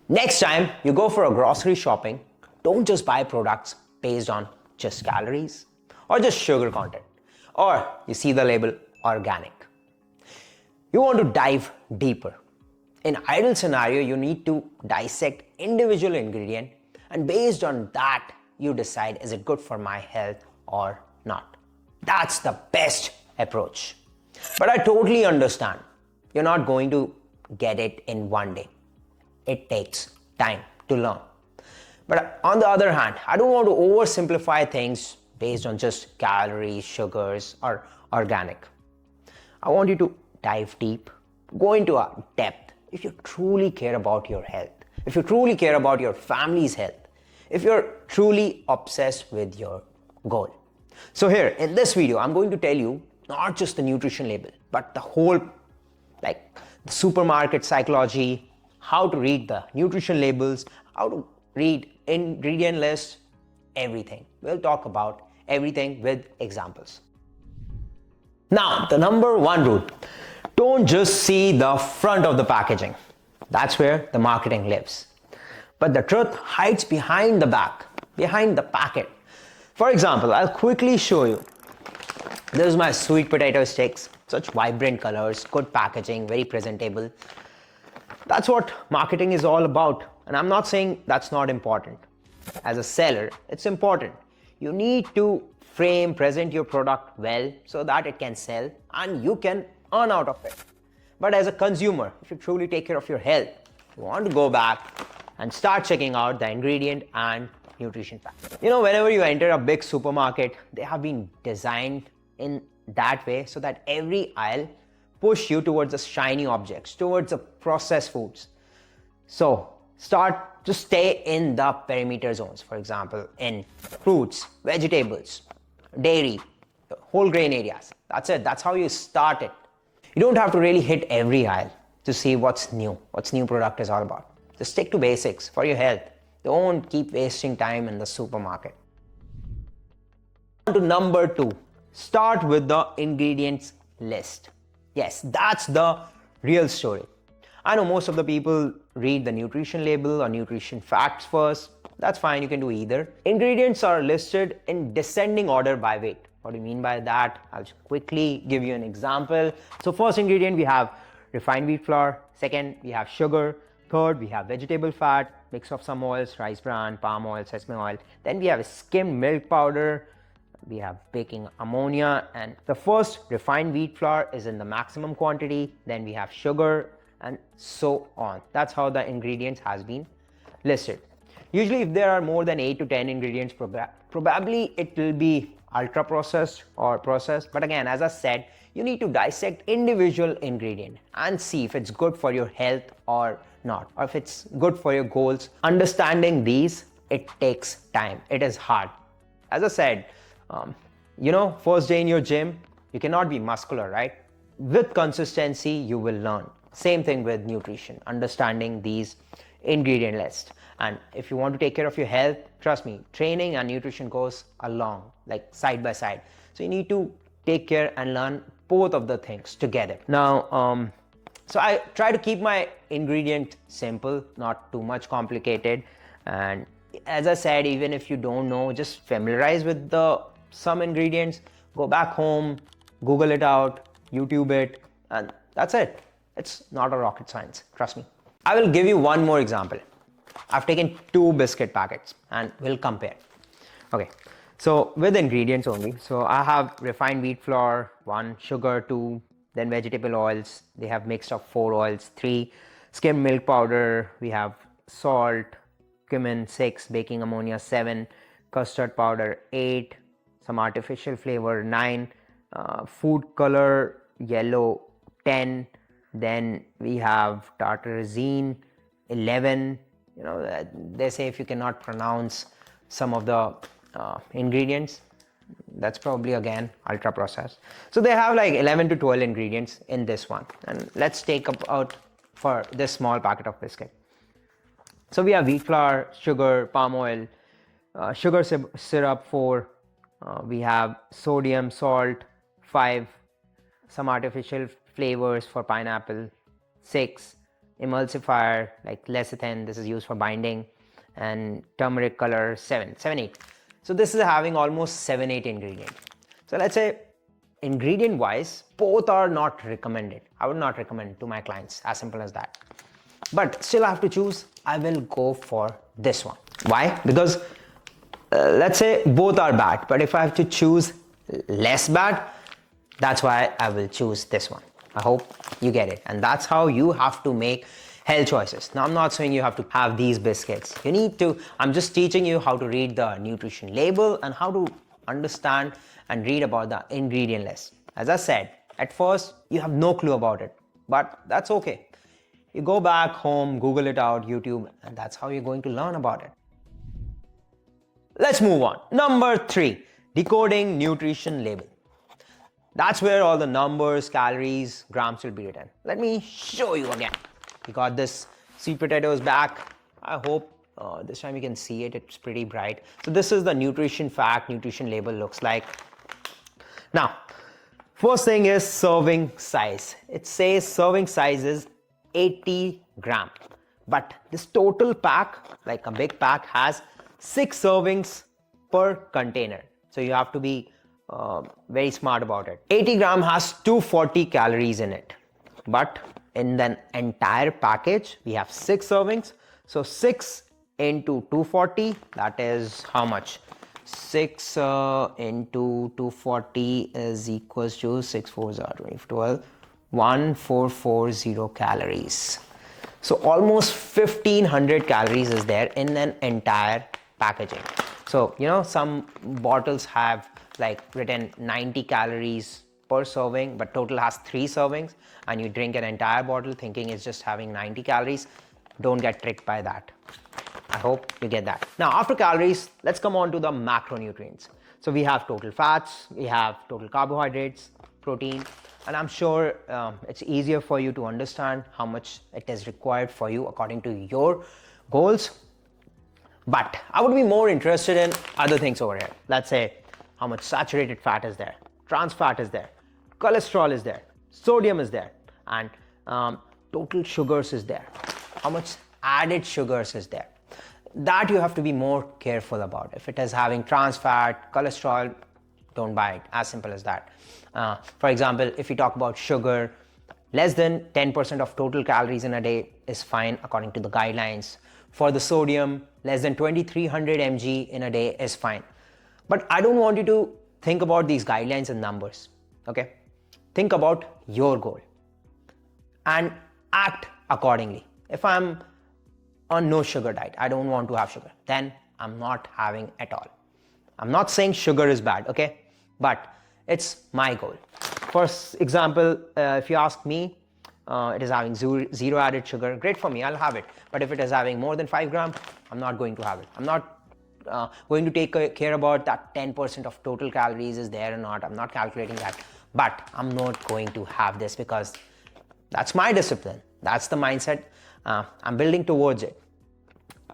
Next time you go for a grocery shopping, don't just buy products based on just calories or just sugar content, or you see the label organic. You want to dive deeper. In ideal scenario, you need to dissect individual ingredient, and based on that, you decide is it good for my health or not. That's the best approach. But I totally understand. You're not going to get it in one day. It takes time to learn. But on the other hand, I don't want to oversimplify things based on just calories, sugars, or organic. I want you to dive deep, go into a depth. If you truly care about your health, if you truly care about your family's health, if you're truly obsessed with your goal. So here in this video, I'm going to tell you not just the nutrition label, but the whole, like the supermarket psychology, how to read the nutrition labels, how to read ingredient lists, everything. We'll talk about everything with examples. Now, the number one rule, don't just see the front of the packaging. That's where the marketing lives. But the truth hides behind the back, behind the packet. For example, I'll quickly show you. This is my sweet potato sticks, such vibrant colors, good packaging, very presentable. That's what marketing is all about. And I'm not saying that's not important. As a seller, it's important. You need to present your product well so that it can sell and you can earn out of it. But as a consumer, if you truly take care of your health, you want to go back and start checking out the ingredient and nutrition facts. You know, whenever you enter a big supermarket, they have been designed in that way so that every aisle push you towards the shiny objects, towards the processed foods. So just stay in the perimeter zones. For example, in fruits, vegetables, dairy, whole grain areas. That's it. That's how you start it. You don't have to really hit every aisle to see what's new product is all about. Just stick to basics for your health. Don't keep wasting time in the supermarket. On to number 2. Start with the ingredients list. Yes, that's the real story. I know most of the people read the nutrition label or nutrition facts first. That's fine, you can do either. Ingredients are listed in descending order by weight. What do you mean by that? I'll just quickly give you an example. So first ingredient, we have refined wheat flour. Second, we have sugar. Third, we have vegetable fat, mix of some oils, rice bran, palm oil, sesame oil. Then we have skimmed milk powder. We have baking ammonia, and the first refined wheat flour is in the maximum quantity. Then we have sugar and so on. That's how the ingredients has been listed. Usually if there are more than 8 to 10 ingredients, probably it will be ultra processed or processed. But again, as I said, you need to dissect individual ingredient and see if it's good for your health or not, or if it's good for your goals. Understanding these, it takes time. It is hard. As I said, first day in your gym, you cannot be muscular, right? With consistency, you will learn. Same thing with nutrition, understanding these ingredient list. And if you want to take care of your health, trust me, training and nutrition goes along, like side by side. So you need to take care and learn both of the things together. Now, so I try to keep my ingredient simple, not too much complicated. And as I said, even if you don't know, just familiarize with some ingredients, go back home, Google it out, YouTube it, and that's it. It's not a rocket science, trust me. I will give you one more example. I've taken 2 biscuit packets and we'll compare. Okay, so with ingredients only. So I have refined wheat flour, 1, sugar 2, then vegetable oils. They have mixed of 4 oils, 3, skimmed milk powder, we have salt, cumin 6, baking ammonia 7, custard powder 8, some artificial flavor 9, food color yellow 10, then we have tartarazine 11. They say if you cannot pronounce some of the ingredients, that's probably again ultra processed. So they have like 11 to 12 ingredients in this one, and let's take out for this small packet of biscuit. So we have wheat flour, sugar, palm oil, sugar syrup 4, we have sodium, salt 5, some artificial flavors for pineapple 6, emulsifier like lecithin, this is used for binding, and turmeric color 7, 8. So this is having almost 7, 8 ingredients. So let's say ingredient wise, both are not recommended. I would not recommend to my clients, as simple as that. But still I have to choose, I will go for this one. Why? Because let's say both are bad, but if I have to choose less bad, that's why I will choose this one. I hope you get it. And that's how you have to make health choices. Now, I'm not saying you have to have these biscuits. You need to, I'm just teaching you how to read the nutrition label and how to understand and read about the ingredient list. As I said, at first, you have no clue about it, but that's okay. You go back home, Google it out, YouTube, and that's how you're going to learn about it. Let's move on. Number 3, decoding nutrition label. That's where all the numbers, calories, grams will be written. Let me show you again. We got this sweet potatoes back. I hope this time you can see it. It's pretty bright. So this is the nutrition fact, nutrition label looks like. Now, first thing is serving size. It says serving size is 80 gram. But this total pack, like a big pack, has 6 servings per container. So you have to be very smart about it. 80 gram has 240 calories in it, but in the entire package we have 6 servings. So 6 into 240, that is how much? 6 into 240 is equals to 6 4s are 12, 1440 calories. So almost 1500 calories is there in an entire packaging. So you know, some bottles have like written 90 calories per serving, but total has 3 servings, and you drink an entire bottle thinking it's just having 90 calories. Don't get tricked by that. I hope you get that. Now, after calories, let's come on to the macronutrients. So we have total fats, we have total carbohydrates, protein, and I'm sure it's easier for you to understand how much it is required for you according to your goals. But I would be more interested in other things over here. Let's say how much saturated fat is there, trans fat is there, cholesterol is there, sodium is there, and total sugars is there. How much added sugars is there? That you have to be more careful about. If it is having trans fat, cholesterol, don't buy it. As simple as that. For example, if we talk about sugar, less than 10% of total calories in a day is fine according to the guidelines. For the sodium, less than 2300 mg in a day is fine. But I don't want you to think about these guidelines and numbers, okay? Think about your goal and act accordingly. If I'm on no sugar diet, I don't want to have sugar, then I'm not having at all. I'm not saying sugar is bad, okay? But it's my goal. For example, if you ask me, it is having zero added sugar, great for me, I'll have it. But if it is having more than 5 grams, I'm not going to have it. I'm not going to take care about that 10% of total calories is there or not. I'm not calculating that, but I'm not going to have this because that's my discipline. That's the mindset. I'm building towards it.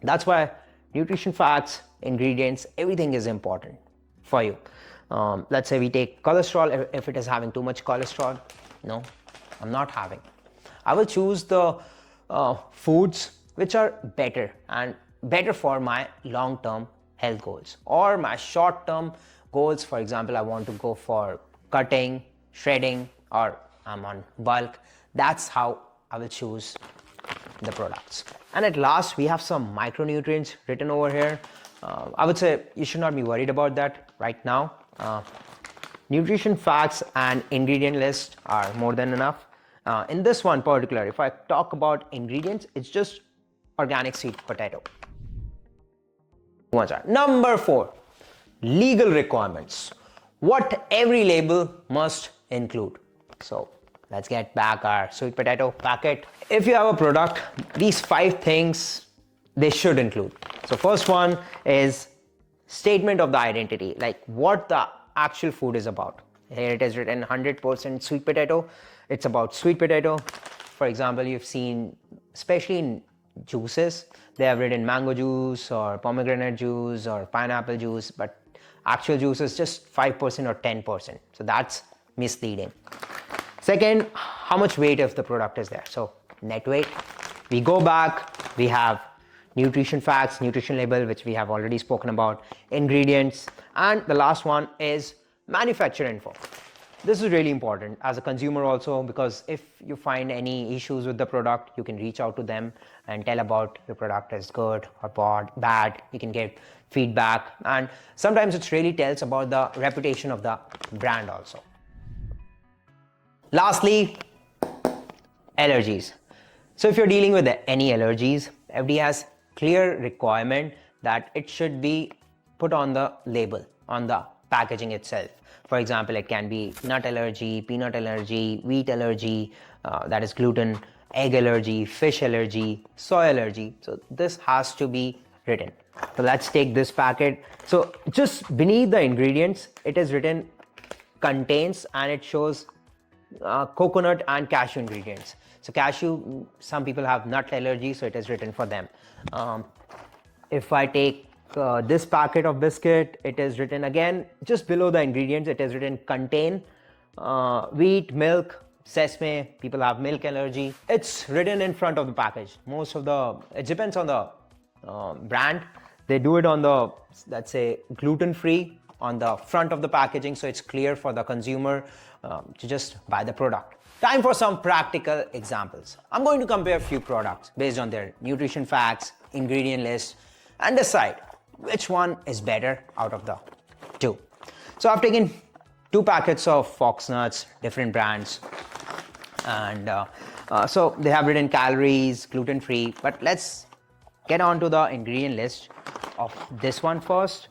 That's why nutrition facts, ingredients, everything is important for you. Let's say we take cholesterol. If it is having too much cholesterol, no, I'm not having. I will choose the foods which are better and better for my long-term health goals or my short-term goals. For example, I want to go for cutting, shredding, or I'm on bulk. That's how I will choose the products. And at last, we have some micronutrients written over here. I would say you should not be worried about that right now. Nutrition facts and ingredient list are more than enough. In this one particular, if I talk about ingredients, it's just organic sweet potato. Number 4, legal requirements. What every label must include. So let's get back our sweet potato packet. If you have a product, these 5 things they should include. So first one is statement of the identity, like what the actual food is about. Here it is written 100% sweet potato. It's about sweet potato. For example, you've seen, especially in juices, they have written mango juice or pomegranate juice or pineapple juice, but actual juice is just 5% or 10%. So that's misleading. Second, how much weight of the product is there? So net weight. We go back, we have nutrition facts, nutrition label, which we have already spoken about, ingredients, and the last one is manufacturer info. This is really important as a consumer also, because if you find any issues with the product, you can reach out to them and tell about your product is good or bad. You can get feedback, and sometimes it really tells about the reputation of the brand also. Lastly, allergies. So if you're dealing with any allergies, FDA has clear requirement that it should be put on the label, on the packaging itself. For example, it can be nut allergy, peanut allergy, wheat allergy, that is gluten, egg allergy, fish allergy, soy allergy. So this has to be written. So let's take this packet. So just beneath the ingredients, it is written contains, and it shows coconut and cashew ingredients. So cashew, some people have nut allergy, so it is written for them. If I take this packet of biscuit, it is written again just below the ingredients, it is written contain wheat, milk, sesame. People have milk allergy. It's written in front of the package. It depends on the brand. They do it on the, let's say, gluten-free on the front of the packaging, so it's clear for the consumer to just buy the product. Time for some practical examples. I'm going to compare a few products based on their nutrition facts, ingredient list, and decide which one is better out of the two. So I've taken 2 packets of Fox nuts, different brands, and so they have written calories, gluten-free, but let's get on to the ingredient list of this one first.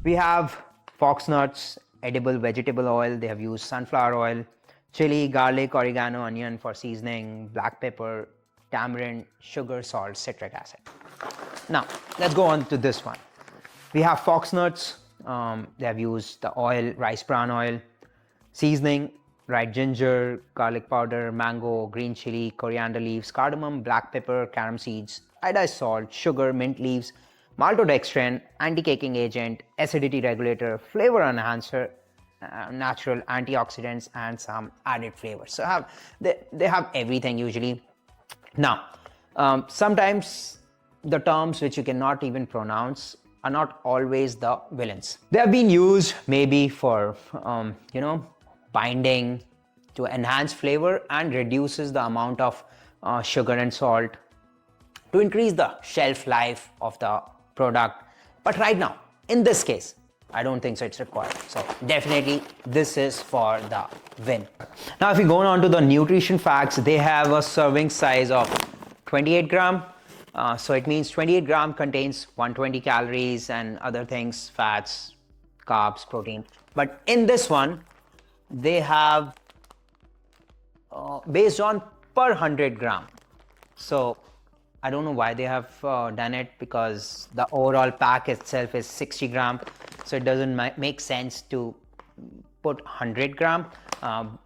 We have Fox nuts, edible vegetable oil. They have used sunflower oil, chili, garlic, oregano, onion for seasoning, black pepper, tamarind, sugar, salt, citric acid. Now, let's go on to this one. We have Fox nuts. They have used the oil, rice bran oil, seasoning, dried ginger, garlic powder, mango, green chili, coriander leaves, cardamom, black pepper, carom seeds, iodized salt, sugar, mint leaves, maltodextrin, anti-caking agent, acidity regulator, flavor enhancer, natural antioxidants, and some added flavors. So they have everything usually. Now, sometimes the terms which you cannot even pronounce are not always the villains. They have been used maybe for binding to enhance flavor and reduces the amount of sugar and salt to increase the shelf life of the product. But right now, in this case, I don't think so it's required. So definitely this is for the win. Now, if we go on to the nutrition facts, they have a serving size of 28 gram. So it means 28 gram contains 120 calories and other things, fats, carbs, protein. But in this one, they have based on per 100 gram. So I don't know why they have done it, because the overall pack itself is 60 gram. So it doesn't make sense to put 100 gram.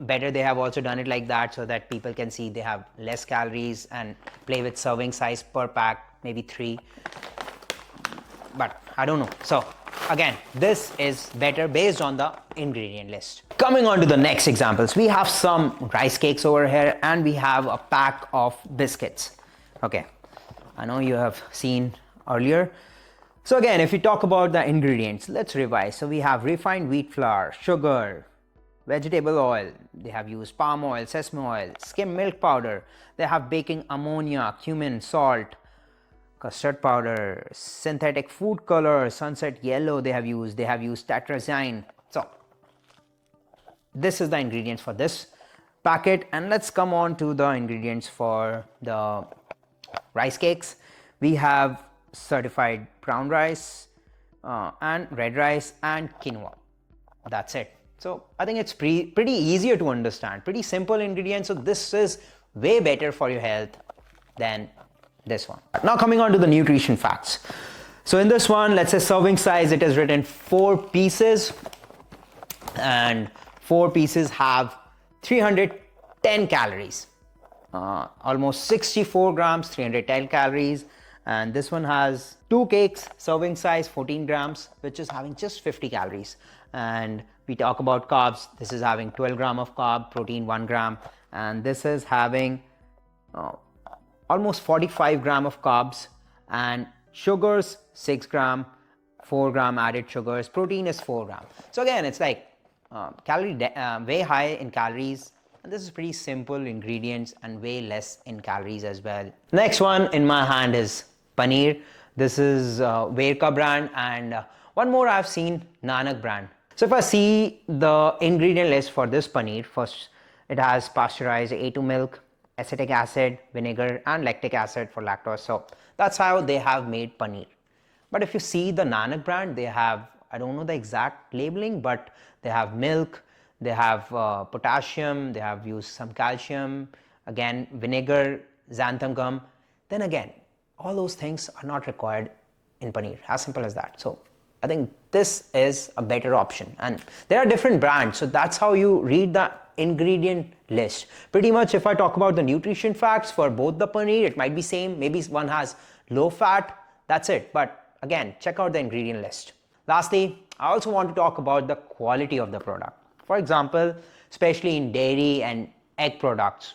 Better they have also done it like that, so that people can see they have less calories and play with serving size per pack, maybe 3. But I don't know. So again, this is better based on the ingredient list. Coming on to the next examples, we have some rice cakes over here, and we have a pack of biscuits. Okay, I know you have seen earlier. So again, if we talk about the ingredients, let's revise. So we have refined wheat flour, sugar, vegetable oil. They have used palm oil, sesame oil, skim milk powder. They have baking ammonia, cumin, salt, custard powder, synthetic food color, sunset yellow they have used tetrazine. So this is the ingredients for this packet. And let's come on to the ingredients for the rice cakes. We have certified brown rice and red rice and quinoa. That's it. So I think it's pretty easier to understand, pretty simple ingredients. So this is way better for your health than this one. Now coming on to the nutrition facts. So in this one, let's say serving size, it is written 4 pieces, and 4 pieces have 310 calories. Almost 64 grams, 310 calories. And this one has 2 cakes, serving size 14 grams, which is having just 50 calories. And we talk about carbs, this is having 12 gram of carb, protein 1 gram, and this is having almost 45 gram of carbs, and sugars 6 gram, 4 gram added sugars, protein is 4 gram. So again, it's like way high in calories, and this is pretty simple ingredients and way less in calories as well. Next one in my hand is paneer. This is Verka brand, and one more I've seen, Nanak brand. So if I see the ingredient list for this paneer, first it has pasteurized A2 milk, acetic acid, vinegar, and lactic acid for lactose. So that's how they have made paneer. But if you see the Nanak brand, they have, I don't know the exact labeling, but they have milk, they have potassium, they have used some calcium, again vinegar, xanthan gum. Then again, all those things are not required in paneer, as simple as that. So I think this is a better option, and there are different brands, so that's how you read the ingredient list. Pretty much if I talk about the nutrition facts for both the paneer, it might be same, maybe one has low fat, that's it. But again, check out the ingredient list. Lastly, I also want to talk about the quality of the product. For example, especially in dairy and egg products,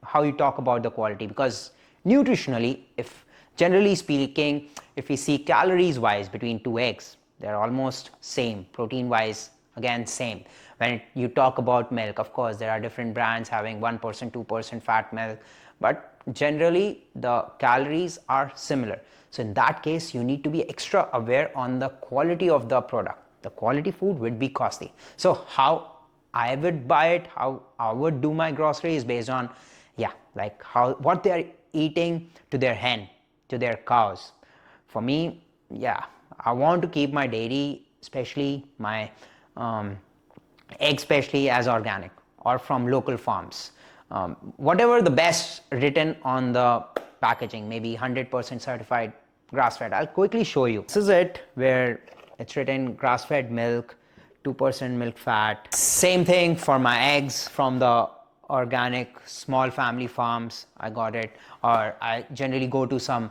how you talk about the quality, because nutritionally, if generally speaking, if we see calories wise between two eggs, they're almost same. Protein wise, again same. When you talk about milk, of course there are different brands having 1%, 2% fat milk, but generally the calories are similar. So in that case, you need to be extra aware on the quality of the product. The quality food would be costly. So how I would buy it, how I would do my groceries based on, what they are eating to their hen, to their cows. For me, I want to keep my dairy, especially my egg, especially as organic or from local farms. Whatever the best written on the packaging, maybe 100% certified grass-fed. I'll quickly show you. This is it, where it's written grass-fed milk, 2% milk fat. Same thing for my eggs from the organic small family farms. I got it, or I generally go to some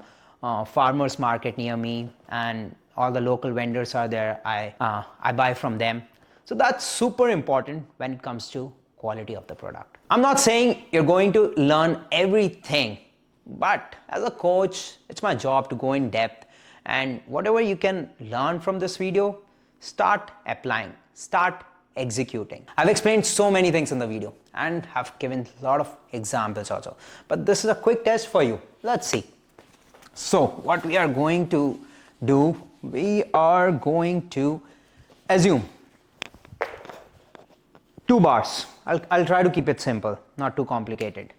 farmers market near me, and all the local vendors are there. I buy from them. So that's super important when it comes to quality of the product. I'm not saying you're going to learn everything, but as a coach, it's my job to go in depth, and whatever you can learn from this video, start applying, start executing. I've explained so many things in the video and have given a lot of examples also, but this is a quick test for you. Let's see. So what we are going to do, we are going to assume 2 bars. I'll try to keep it simple, not too complicated.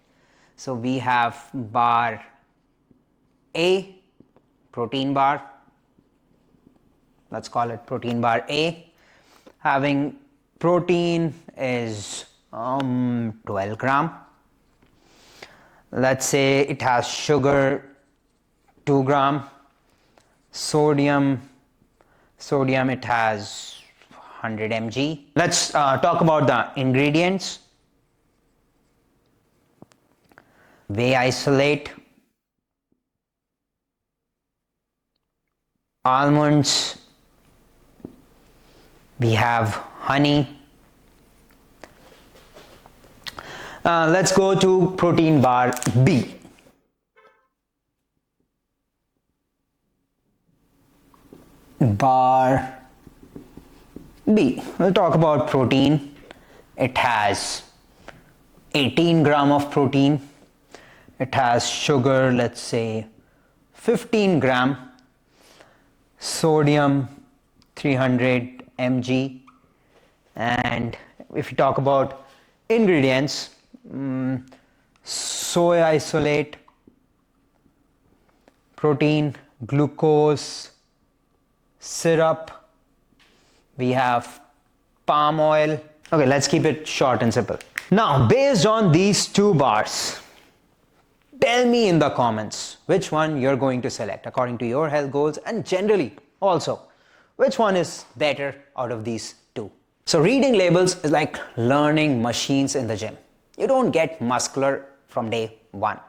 So we have bar A, protein bar. Let's call it protein bar A. Having protein is 12 gram. Let's say it has sugar 2 gram. Sodium it has 100 mg. Let's talk about the ingredients. Whey isolate, almonds, we have honey. Let's go to protein bar B. Bar B. We'll talk about protein. It has 18 gram of protein. It has sugar, let's say 15 gram. Sodium 300 mg. And if you talk about ingredients, soy isolate, protein, glucose, syrup, we have palm oil. Okay, let's keep it short and simple. Now, based on these 2 bars, tell me in the comments which one you're going to select according to your health goals, and generally also which one is better out of these 2. So reading labels is like learning machines in the gym. You don't get muscular from day 1.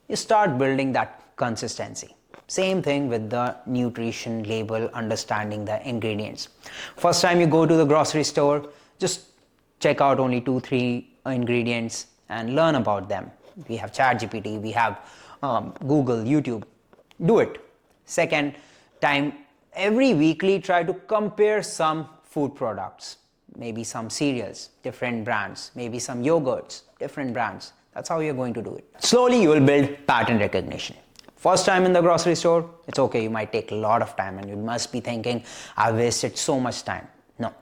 You start building that consistency. Same thing with the nutrition label, understanding the ingredients. First time you go to the grocery store, just check out only 2-3 ingredients and learn about them. We have ChatGPT, we have Google, YouTube. Do it. Second time, every weekly try to compare some food products, maybe some cereals, different brands, maybe some yogurts, different brands. That's how you're going to do it. Slowly you will build pattern recognition. First time in the grocery store, it's okay, you might take a lot of time and you must be thinking, I wasted so much time. No.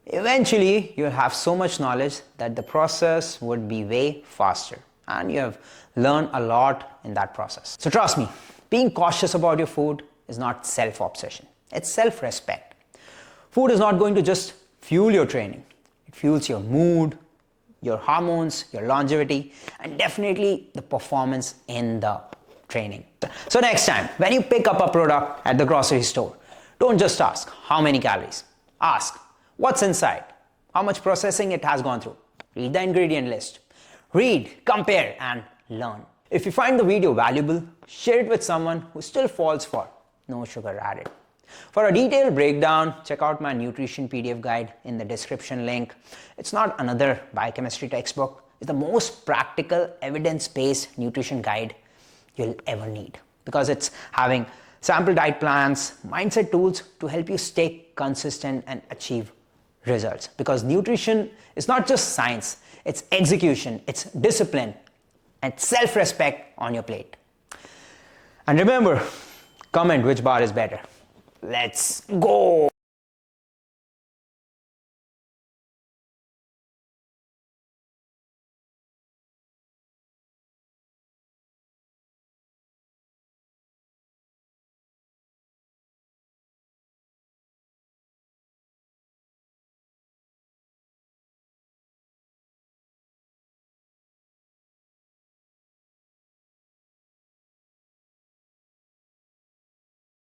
Eventually, you'll have so much knowledge that the process would be way faster and you have learned a lot in that process. So trust me, being cautious about your food is not self-obsession. It's self-respect. Food is not going to just fuel your training. It fuels your mood, your hormones, your longevity, and definitely the performance in the training. So next time, when you pick up a product at the grocery store, don't just ask how many calories. Ask what's inside, how much processing it has gone through. Read the ingredient list. Read, compare, and learn. If you find the video valuable, share it with someone who still falls for no sugar added. For a detailed breakdown, check out my nutrition PDF guide in the description link. It's not another biochemistry textbook. It's the most practical, evidence-based nutrition guide you'll ever need because it's having sample diet plans, mindset tools to help you stay consistent and achieve results. Because nutrition is not just science, it's execution, it's discipline, and self-respect on your plate. And remember, comment which bar is better. Let's go!